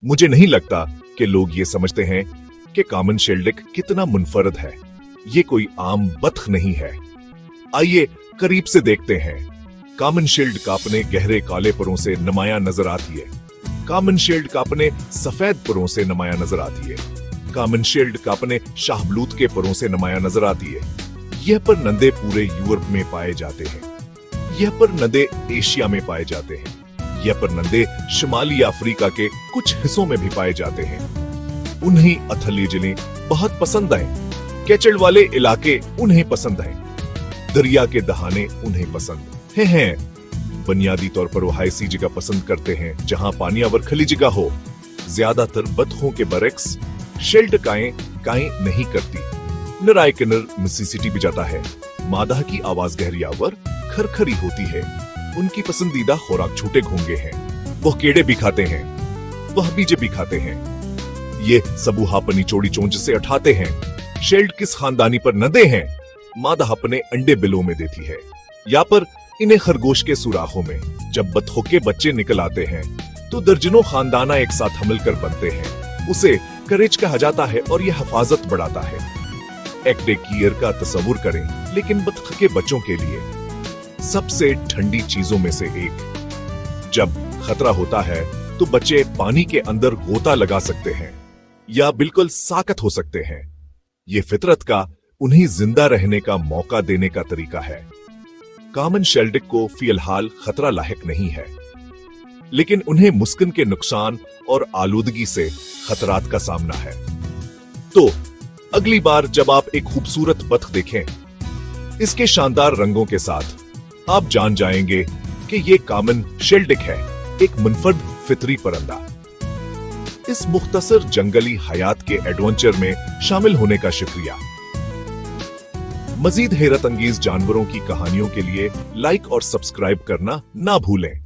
मुझे नहीं लगता कि लोग ये समझते हैं कि कॉमन शेल्डिक कितना मुनफरद है। ये कोई आम बतख नहीं है। आइए करीब से देखते हैं। कॉमन शील्ड का अपने गहरे काले परों से नुमाया नजर आती है। कॉमन शील्ड का अपने सफेद परों से नुमाया नजर आती है। कॉमन शील्ड का अपने शाहबलूत के परों से नुमाया नजर आती है। यह परनंदे पूरे यूरोप में पाए जाते हैं। यह परनंदे एशिया में पाए जाते हैं। यह परनंदे शुमाली अफ्रीका के कुछ हिस्सों में भी पाए जाते हैं। उन्हें अथली जिले बहुत पसंद आए। केचड़ वाले इलाके उन्हें पसंद आए। दरिया के दहाने उन्हें पसंद हैं। बुनियादी तौर पर वो ऐसी जगह पसंद करते हैं जहां पानी और खली जगह हो। ज्यादातर बतखों के बरेक्स शेल्ड काएं नहीं करती। नराय किन्नर मिसिसिपी भी जाता है। मादा की आवाज गहरी आवर खरखरी होती है। उनकी पसंदीदा खुराक छोटे घोंगे हैं। वह केड़े भी खाते हैं। वह बीजे भी खाते हैं। ये सबूहा अपनी चौड़ी चोंच से उठाते हैं। शेल्ड किस खानदानी पर नदे हैं? मादा अपने अंडे बिलों में देती है या पर इन्हें खरगोश के सुराखों में। जब बतखों के बच्चे निकल आते हैं तो दर्जनों खानदाना एक साथ मिलकर बनते हैं। उसे करेज कहा जाता है और यह हिफाजत बढ़ाता है। एक डे कीयर का तस्वुर करें, लेकिन बतख के बच्चों के लिए सबसे ठंडी चीजों में से एक। जब खतरा होता है तो बच्चे पानी के अंदर गोता लगा सकते हैं या बिल्कुल साकत हो सकते हैं। ये फितरत का उन्हें जिंदा रहने का मौका देने का तरीका है। कॉमन शेल्डिक को फिलहाल खतरा लायक नहीं है, लेकिन उन्हें मुस्किन के नुकसान और आलूदगी से खतरात का सामना है। तो अगली बार जब आप एक खूबसूरत बतख देखें, इसके शानदार रंगों के साथ, आप जान जाएंगे कि ये कॉमन शेल्डिक है, एक मुनफरद फितरी परिंदा। इस मुख्तसर जंगली हयात के एडवेंचर में शामिल होने का शुक्रिया। मजीद हैरत अंगेज जानवरों की कहानियों के लिए लाइक और सब्सक्राइब करना ना भूलें।